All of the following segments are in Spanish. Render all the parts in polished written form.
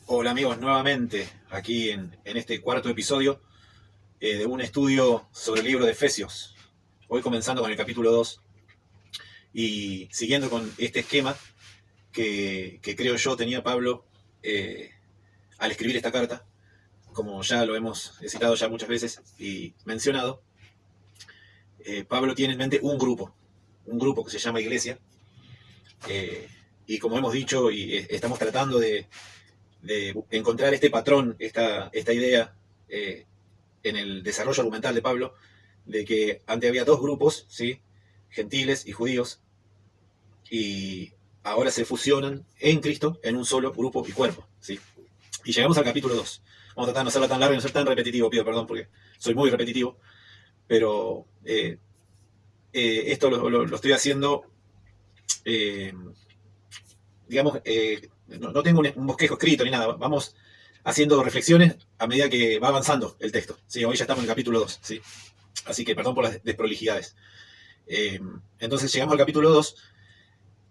Hola amigos, nuevamente aquí en este cuarto episodio de un estudio sobre el libro de Efesios. Hoy comenzando con el capítulo 2 y siguiendo con este esquema que creo yo tenía Pablo al escribir esta carta, como ya lo hemos citado ya muchas veces y mencionado. Pablo tiene en mente un grupo que se llama Iglesia, eh, y como hemos dicho y estamos tratando de encontrar este patrón, esta idea en el desarrollo argumental de Pablo, de que antes había dos grupos, ¿sí? Gentiles y judíos, y ahora se fusionan en Cristo en un solo grupo y cuerpo, ¿sí? Y llegamos al capítulo 2. Vamos a tratar de no hacerla tan larga y no ser tan repetitivo, pido perdón porque soy muy repetitivo, pero esto lo estoy haciendo, eh, digamos, no tengo un bosquejo escrito ni nada, vamos haciendo reflexiones a medida que va avanzando el texto. ¿Sí? Hoy ya estamos en el capítulo 2, ¿sí? Así que perdón por las desprolijidades. Eh, entonces llegamos al capítulo 2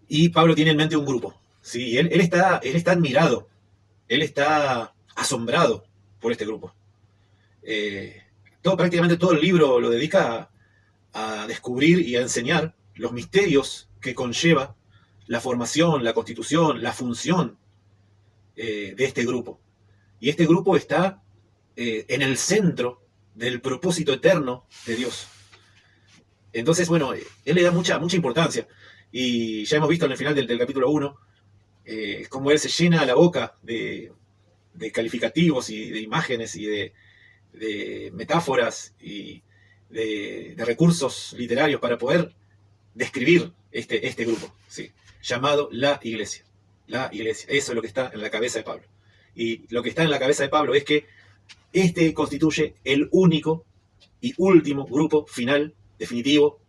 y Pablo tiene en mente un grupo. ¿Sí? Él está admirado, él está asombrado por este grupo. Prácticamente todo el libro lo dedica a descubrir y a enseñar los misterios que conlleva la formación, la constitución, la función de este grupo. Y este grupo está en el centro del propósito eterno de Dios. Entonces, bueno, él le da mucha importancia. Y ya hemos visto en el final del capítulo 1 cómo él se llena la boca de calificativos y de imágenes y de metáforas y de recursos literarios para poder describir este grupo, ¿sí? Llamado la Iglesia. La Iglesia. Eso es lo que está en la cabeza de Pablo. Y lo que está en la cabeza de Pablo es que este constituye el único y último grupo final, definitivo,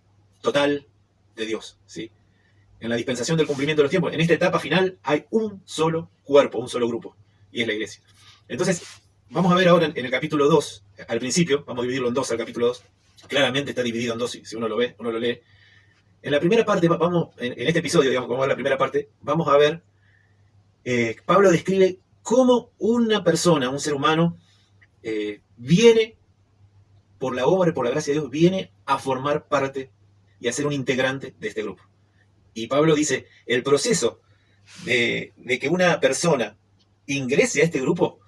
total de Dios, ¿sí? En la dispensación del cumplimiento de los tiempos, en esta etapa final hay un solo cuerpo, un solo grupo, y es la Iglesia. Entonces, vamos a ver ahora en el capítulo 2, al principio, vamos a dividirlo en dos al capítulo 2, claramente está dividido en dos, si uno lo ve, uno lo lee. En la primera parte, en este episodio, digamos, como va la primera parte, vamos a ver, Pablo describe cómo una persona, un ser humano, viene, por la obra y por la gracia de Dios, viene a formar parte y a ser un integrante de este grupo. Y Pablo dice, el proceso de que una persona ingrese a este grupo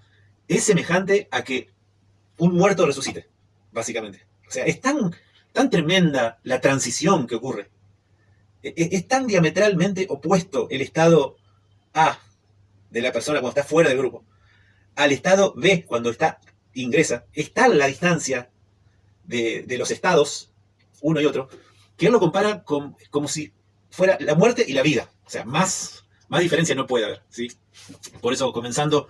es semejante a que un muerto resucite, básicamente. O sea, es tan tremenda la transición que ocurre. Es tan diametralmente opuesto el estado A de la persona cuando está fuera del grupo al estado B cuando ingresa. Es tal la distancia de los estados, uno y otro, que él lo compara como si fuera la muerte y la vida. O sea, más diferencia no puede haber, ¿sí? Por eso, comenzando,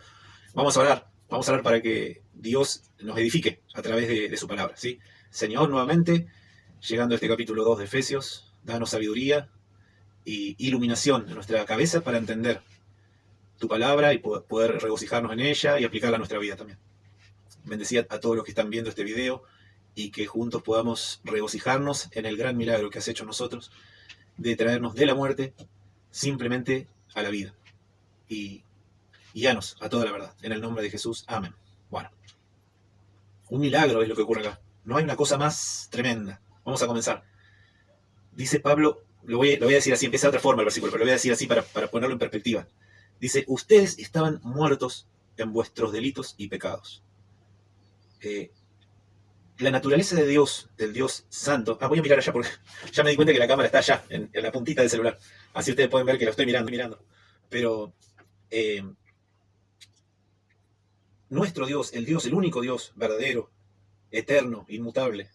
vamos a orar para que Dios nos edifique a través de su palabra, ¿sí? Señor, nuevamente, llegando a este capítulo 2 de Efesios, danos sabiduría y iluminación en nuestra cabeza para entender tu palabra y poder regocijarnos en ella y aplicarla a nuestra vida también. Bendecid a todos los que están viendo este video y que juntos podamos regocijarnos en el gran milagro que has hecho nosotros de traernos de la muerte simplemente a la vida. Y guíanos a toda la verdad. En el nombre de Jesús. Amén. Bueno, un milagro es lo que ocurre acá. No hay una cosa más tremenda. Vamos a comenzar. Dice Pablo, lo voy a decir así, empieza de otra forma el versículo, pero lo voy a decir así para ponerlo en perspectiva. Dice, ustedes estaban muertos en vuestros delitos y pecados. La naturaleza de Dios, del Dios santo. Voy a mirar allá porque ya me di cuenta que la cámara está allá, en la puntita del celular. Así ustedes pueden ver que lo estoy mirando. Pero nuestro Dios, el único Dios verdadero, eterno, inmutable,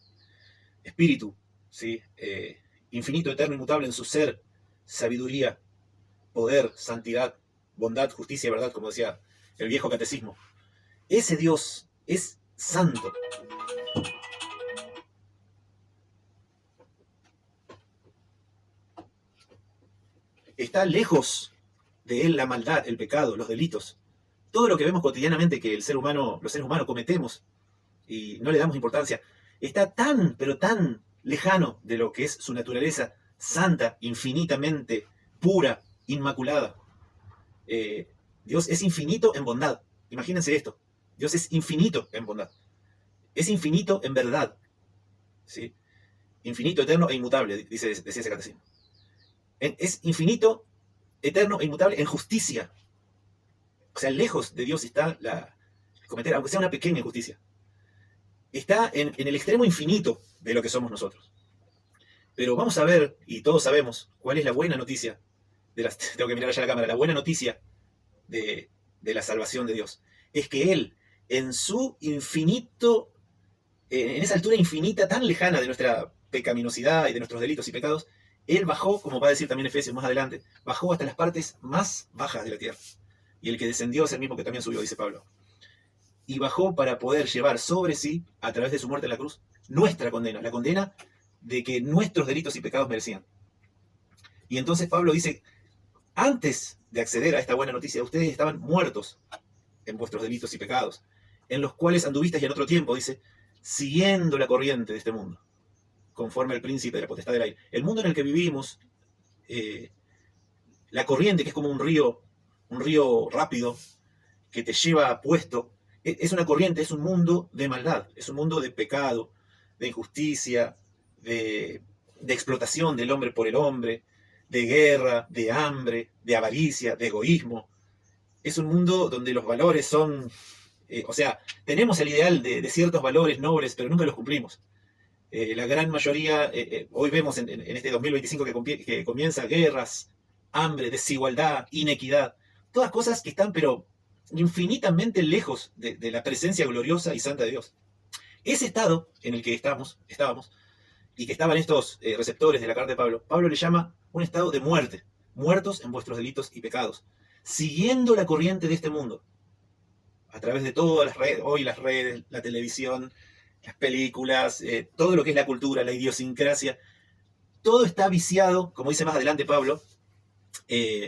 espíritu, ¿sí? Infinito, eterno, inmutable en su ser, sabiduría, poder, santidad, bondad, justicia y verdad, como decía el viejo catecismo. Ese Dios es santo. Está lejos de él la maldad, el pecado, los delitos. Todo lo que vemos cotidianamente que los seres humanos cometemos y no le damos importancia, está tan, pero tan lejano de lo que es su naturaleza santa, infinitamente pura, inmaculada. Dios es infinito en bondad. Imagínense esto. Dios es infinito en bondad. Es infinito en verdad. ¿Sí? Infinito, eterno e inmutable, decía ese catecismo. Es infinito, eterno e inmutable en justicia. O sea, lejos de Dios está cometer, aunque sea una pequeña injusticia. Está en el extremo infinito de lo que somos nosotros. Pero vamos a ver, y todos sabemos, cuál es la buena noticia. Tengo que mirar allá a la cámara. La buena noticia de la salvación de Dios es que Él, en su infinito, en esa altura infinita tan lejana de nuestra pecaminosidad y de nuestros delitos y pecados, Él bajó, como va a decir también Efesios más adelante, bajó hasta las partes más bajas de la tierra. Y el que descendió es el mismo que también subió, dice Pablo. Y bajó para poder llevar sobre sí, a través de su muerte en la cruz, nuestra condena, la condena de que nuestros delitos y pecados merecían. Y entonces Pablo dice, antes de acceder a esta buena noticia, ustedes estaban muertos en vuestros delitos y pecados, en los cuales anduvisteis en otro tiempo, dice, siguiendo la corriente de este mundo, conforme al príncipe de la potestad del aire. El mundo en el que vivimos, la corriente, que es como un río rápido, que te lleva puesto, es una corriente, es un mundo de maldad, es un mundo de pecado, de injusticia, de explotación del hombre por el hombre, de guerra, de hambre, de avaricia, de egoísmo. Es un mundo donde los valores son... o sea, tenemos el ideal de ciertos valores nobles, pero nunca los cumplimos. La gran mayoría, hoy vemos en este 2025 que comienza guerras, hambre, desigualdad, inequidad, todas cosas que están pero infinitamente lejos de la presencia gloriosa y santa de Dios. Ese estado en el que estábamos, y que estaban estos receptores de la carta de Pablo le llama un estado de muerte, muertos en vuestros delitos y pecados, siguiendo la corriente de este mundo, a través de todas las redes, hoy las redes, la televisión, las películas, todo lo que es la cultura, la idiosincrasia, todo está viciado, como dice más adelante Pablo,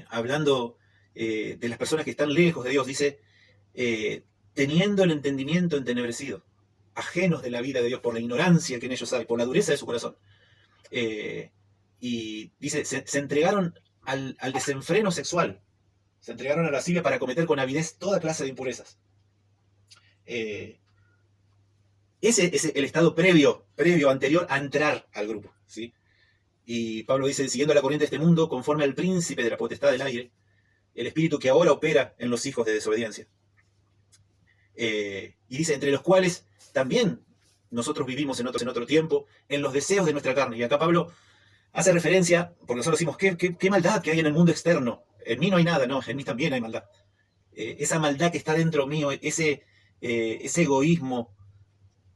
hablando de las personas que están lejos de Dios, dice, teniendo el entendimiento entenebrecido, ajenos de la vida de Dios por la ignorancia que en ellos hay, por la dureza de su corazón. Y dice, se entregaron al desenfreno sexual, se entregaron a la lascivia para cometer con avidez toda clase de impurezas. Ese es el estado previo, anterior a entrar al grupo, ¿sí? Y Pablo dice, siguiendo la corriente de este mundo, conforme al príncipe de la potestad del aire, el espíritu que ahora opera en los hijos de desobediencia. Y dice, entre los cuales también nosotros vivimos en otro tiempo, en los deseos de nuestra carne. Y acá Pablo hace referencia, porque nosotros decimos, qué maldad que hay en el mundo externo. En mí no hay nada, no, en mí también hay maldad. Esa maldad que está dentro mío, ese egoísmo,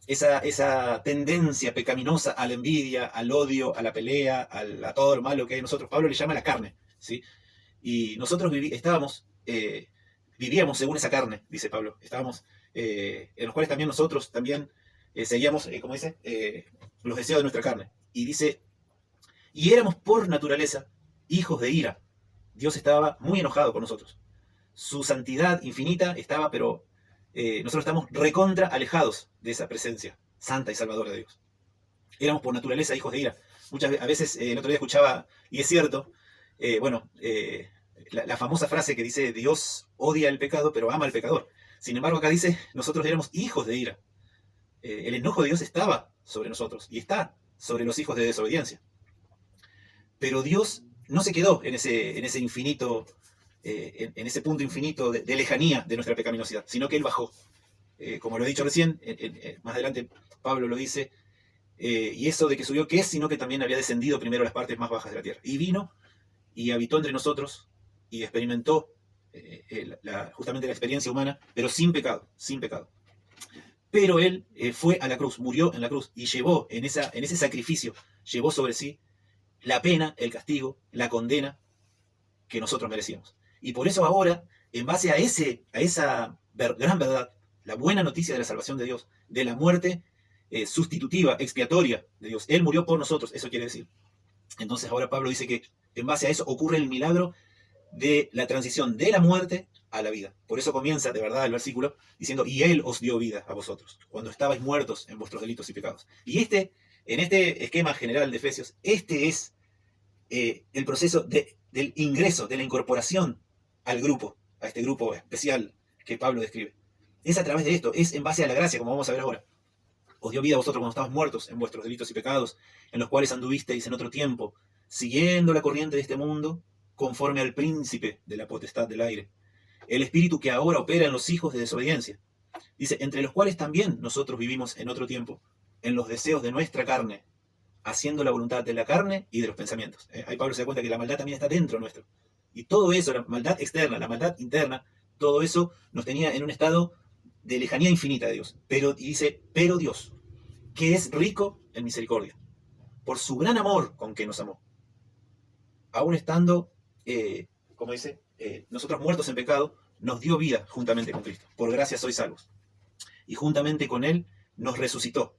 esa tendencia pecaminosa a la envidia, al odio, a la pelea, a todo lo malo que hay en nosotros, Pablo le llama la carne, ¿sí? Y nosotros vivíamos según esa carne, dice Pablo. Estábamos, en los cuales también nosotros seguíamos, como dice, los deseos de nuestra carne. Y dice, y éramos por naturaleza hijos de ira. Dios estaba muy enojado con nosotros. Su santidad infinita estaba, pero nosotros estamos recontra alejados de esa presencia santa y salvadora de Dios. Éramos por naturaleza hijos de ira. A veces, el otro día escuchaba, y es cierto, la famosa frase que dice, Dios odia el pecado, pero ama al pecador. Sin embargo, acá dice, nosotros éramos hijos de ira. El enojo de Dios estaba sobre nosotros, y está sobre los hijos de desobediencia. Pero Dios no se quedó en ese infinito, en ese punto infinito de lejanía de nuestra pecaminosidad, sino que Él bajó. Como lo he dicho recién, más adelante Pablo lo dice, y eso de que subió, ¿qué es? Sino que también había descendido primero a las partes más bajas de la tierra. Y vino y habitó entre nosotros y experimentó justamente la experiencia humana, pero sin pecado, sin pecado. Pero Él fue a la cruz, murió en la cruz y llevó en ese sacrificio, llevó sobre sí la pena, el castigo, la condena que nosotros merecíamos. Y por eso ahora, en base a esa gran verdad, la buena noticia de la salvación de Dios, de la muerte sustitutiva, expiatoria de Dios, Él murió por nosotros, eso quiere decir. Entonces ahora Pablo dice que en base a eso ocurre el milagro de la transición de la muerte a la vida. Por eso comienza de verdad el versículo diciendo, y Él os dio vida a vosotros, cuando estabais muertos en vuestros delitos y pecados. Y en este esquema general de Efesios, este es el proceso del ingreso, de la incorporación al grupo. a este grupo especial que Pablo describe. Es a través de esto, es en base a la gracia, como vamos a ver ahora. Os dio vida a vosotros cuando estabais muertos en vuestros delitos y pecados, en los cuales anduvisteis en otro tiempo, siguiendo la corriente de este mundo, conforme al príncipe de la potestad del aire, el espíritu que ahora opera en los hijos de desobediencia. Dice, entre los cuales también nosotros vivimos en otro tiempo, en los deseos de nuestra carne, haciendo la voluntad de la carne y de los pensamientos. Ahí Pablo se da cuenta que la maldad también está dentro nuestro. Y todo eso, la maldad externa, la maldad interna, todo eso nos tenía en un estado de lejanía infinita de Dios. Y dice, pero Dios, que es rico en misericordia, por su gran amor con que nos amó, aún estando, como dice, nosotros muertos en pecado, nos dio vida juntamente con Cristo. Por gracia sois salvos. Y juntamente con Él nos resucitó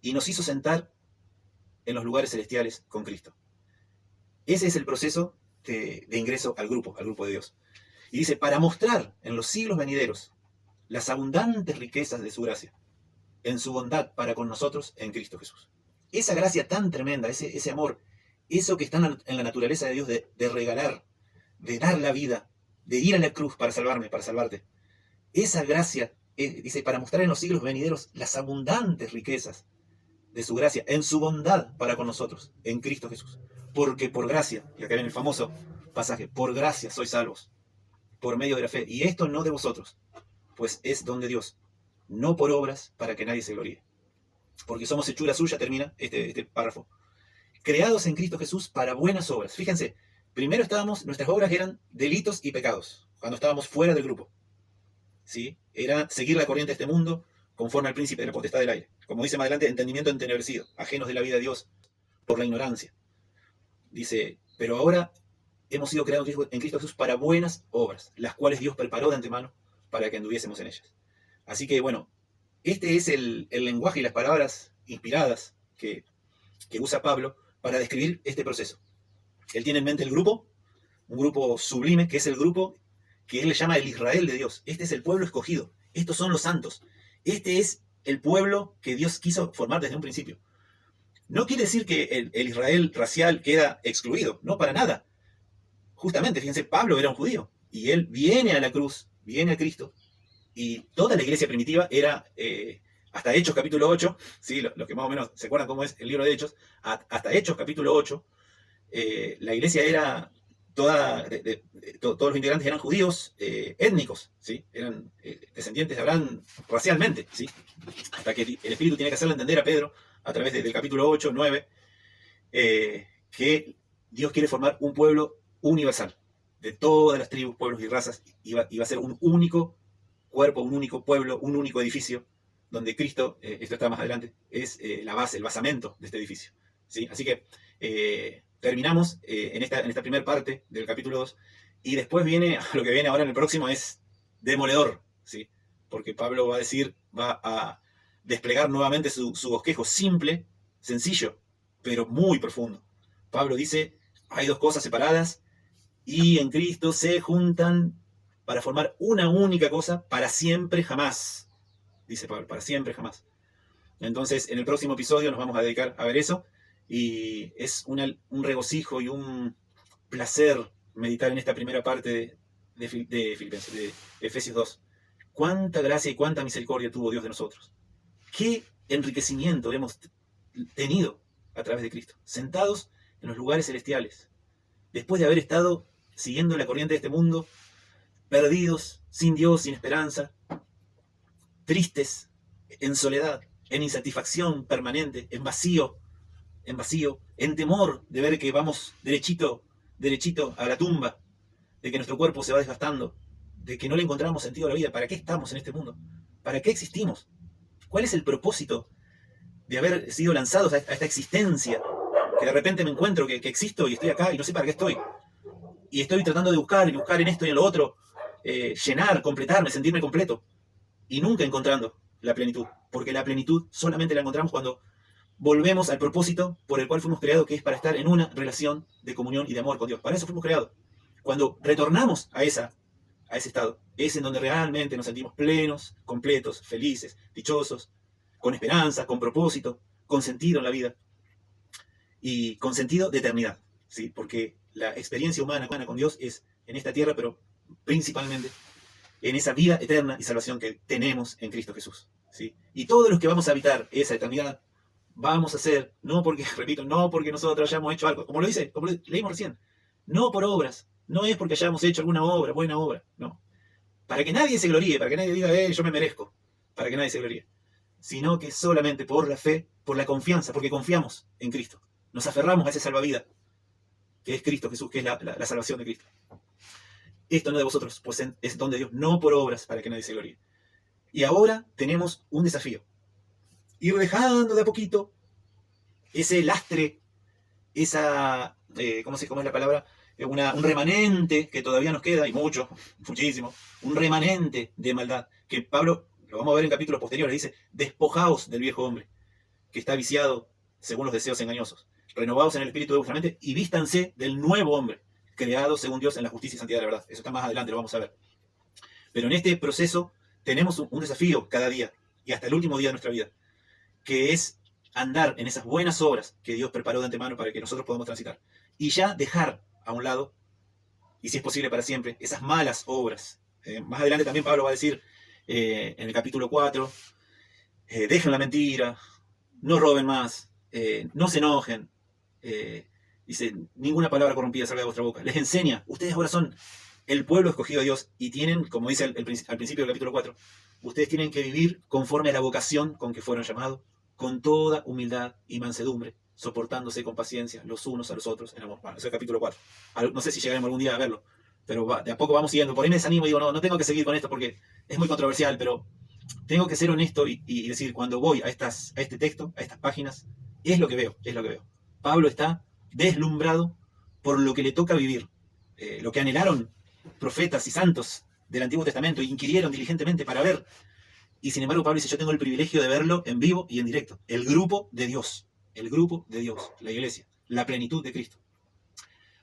y nos hizo sentar en los lugares celestiales con Cristo. Ese es el proceso de ingreso al grupo de Dios. Y dice, para mostrar en los siglos venideros las abundantes riquezas de su gracia, en su bondad para con nosotros en Cristo Jesús. Esa gracia tan tremenda, ese amor, eso que está en la naturaleza de Dios de regalar, de dar la vida, de ir a la cruz para salvarme, para salvarte. Esa gracia, dice, para mostrar en los siglos venideros las abundantes riquezas de su gracia, en su bondad para con nosotros, en Cristo Jesús. Porque por gracia, y acá viene el famoso pasaje, por gracia sois salvos, por medio de la fe. Y esto no de vosotros, pues es don de Dios, no por obras para que nadie se gloríe. Porque somos hechura suya, termina este párrafo, creados en Cristo Jesús para buenas obras. Fíjense, primero nuestras obras eran delitos y pecados, cuando estábamos fuera del grupo. ¿Sí? Era seguir la corriente de este mundo, conforme al príncipe de la potestad del aire. Como dice más adelante, entendimiento entenebrecido, ajenos de la vida de Dios por la ignorancia. Dice, pero ahora hemos sido creados en Cristo Jesús para buenas obras, las cuales Dios preparó de antemano para que anduviésemos en ellas. Así que bueno, este es el lenguaje y las palabras inspiradas que usa Pablo para describir este proceso. Él tiene en mente el grupo, un grupo sublime, que es el grupo que él le llama el Israel de Dios. Este es el pueblo escogido. Estos son los santos. Este es el pueblo que Dios quiso formar desde un principio. No quiere decir que el Israel racial queda excluido. No, para nada. Justamente, fíjense, Pablo era un judío. Y él viene a la cruz, viene a Cristo. Y toda la iglesia primitiva era, hasta Hechos capítulo 8, ¿sí? Los que más o menos se acuerdan cómo es el libro de Hechos, hasta Hechos capítulo 8, la iglesia era todos los integrantes eran judíos étnicos, ¿sí? Eran descendientes de Abraham racialmente, ¿sí? Hasta que el Espíritu tiene que hacerle entender a Pedro, a través del capítulo 8, 9, que Dios quiere formar un pueblo universal, de todas las tribus, pueblos y razas, iba a ser un único cuerpo, un único pueblo, un único edificio, donde Cristo, esto está más adelante, es la base, el basamento de este edificio, ¿sí? Así que terminamos en esta primera parte del capítulo 2, y después lo que viene ahora en el próximo es demoledor, ¿sí? Porque Pablo va a desplegar nuevamente su bosquejo simple, sencillo, pero muy profundo. Pablo dice, hay dos cosas separadas, y en Cristo se juntan para formar una única cosa para siempre jamás. Dice Pablo, para siempre jamás. Entonces, en el próximo episodio nos vamos a dedicar a ver eso. Y es un regocijo y un placer meditar en esta primera parte de Efesios 2. Cuánta gracia y cuánta misericordia tuvo Dios de nosotros. Qué enriquecimiento hemos tenido a través de Cristo. Sentados en los lugares celestiales. Después de haber estado siguiendo la corriente de este mundo, perdidos, sin Dios, sin esperanza, tristes, en soledad, en insatisfacción permanente, en vacío, en temor de ver que vamos derechito a la tumba, de que nuestro cuerpo se va desgastando, de que no le encontramos sentido a la vida. ¿Para qué estamos en este mundo? ¿Para qué existimos? ¿Cuál es el propósito de haber sido lanzados a esta existencia? Que de repente me encuentro que existo y estoy acá y no sé para qué estoy. Y estoy tratando de buscar en esto y en lo otro, llenar, completarme, sentirme completo. Y nunca encontrando la plenitud. Porque la plenitud solamente la encontramos cuando volvemos al propósito por el cual fuimos creados, que es para estar en una relación de comunión y de amor con Dios. Para eso fuimos creados. Cuando retornamos a ese estado, es en donde realmente nos sentimos plenos, completos, felices, dichosos, con esperanza, con propósito, con sentido en la vida y con sentido de eternidad, ¿sí? Porque la experiencia humana con Dios es en esta tierra, pero principalmente en esa vida eterna y salvación que tenemos en Cristo Jesús, ¿sí? Y todos los que vamos a habitar esa eternidad, vamos a ser, no porque, repito, no porque nosotros hayamos hecho algo, como lo dice, como lo leímos recién, no por obras, no es porque hayamos hecho alguna obra, buena obra, no. Para que nadie se gloríe, para que nadie diga, yo me merezco, para que nadie se gloríe, sino que solamente por la fe, por la confianza, porque confiamos en Cristo. Nos aferramos a ese salvavidas, que es Cristo Jesús, que es la salvación de Cristo. Esto no de vosotros, pues es don de Dios, no por obras, para que nadie se gloríe. Y ahora tenemos un desafío. Ir dejando de a poquito ese lastre, esa, ¿cómo es la palabra? Un remanente que todavía nos queda, y mucho, muchísimo, un remanente de maldad, que Pablo, lo vamos a ver en capítulos posteriores, dice, despojaos del viejo hombre, que está viciado según los deseos engañosos, renovaos en el espíritu de vuestra mente y vístanse del nuevo hombre, creado según Dios en la justicia y santidad de la verdad. Eso está más adelante, lo vamos a ver. Pero en este proceso tenemos un desafío cada día, y hasta el último día de nuestra vida, que es andar en esas buenas obras que Dios preparó de antemano para que nosotros podamos transitar. Y ya dejar a un lado, y si es posible para siempre, esas malas obras. Más adelante también Pablo va a decir en el capítulo 4, dejen la mentira, no roben más, no se enojen. Dice, ninguna palabra corrompida salga de vuestra boca. Les enseña, ustedes ahora son el pueblo escogido de Dios y tienen, como dice al principio del capítulo 4, ustedes tienen que vivir conforme a la vocación con que fueron llamados, con toda humildad y mansedumbre, soportándose con paciencia los unos a los otros en amor. Bueno, eso es el capítulo 4. No sé si llegaremos algún día a verlo, pero de a poco vamos siguiendo. Por ahí me desanimo y digo, no tengo que seguir con esto porque es muy controversial, pero tengo que ser honesto y decir, cuando voy a este texto, a estas páginas, es lo que veo, es lo que veo. Pablo está deslumbrado por lo que le toca vivir, lo que anhelaron profetas y santos del Antiguo Testamento, inquirieron diligentemente para ver. Y sin embargo, Pablo dice, yo tengo el privilegio de verlo en vivo y en directo. El grupo de Dios, la iglesia, la plenitud de Cristo.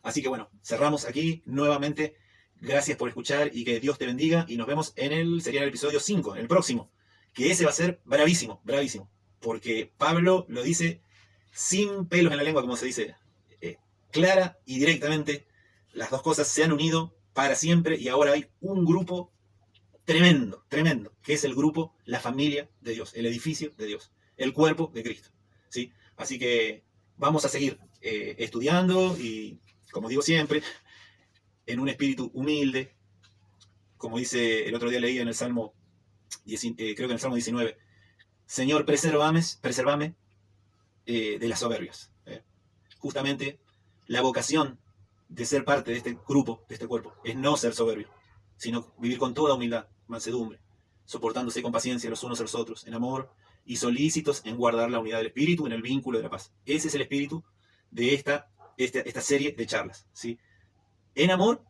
Así que bueno, cerramos aquí nuevamente. Gracias por escuchar y que Dios te bendiga. Y nos vemos sería el episodio 5, en el próximo. Que ese va a ser bravísimo, bravísimo. Porque Pablo lo dice sin pelos en la lengua, como se dice, clara y directamente. Las dos cosas se han unido para siempre y ahora hay un grupo tremendo, tremendo, que es el grupo, la familia de Dios, el edificio de Dios, el cuerpo de Cristo, ¿sí? Así que vamos a seguir estudiando y, como digo siempre, en un espíritu humilde, como dice, el otro día leí en el Salmo, creo que en el Salmo 19, Señor, presérvame de las soberbias. Justamente la vocación de ser parte de este grupo, de este cuerpo, es no ser soberbio, sino vivir con toda humildad, mansedumbre, soportándose con paciencia los unos a los otros, en amor, y solícitos en guardar la unidad del espíritu en el vínculo de la paz. Ese es el espíritu de esta serie de charlas, ¿sí? En amor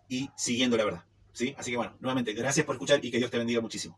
y siguiendo la verdad, ¿sí? Así que bueno, nuevamente, gracias por escuchar y que Dios te bendiga muchísimo.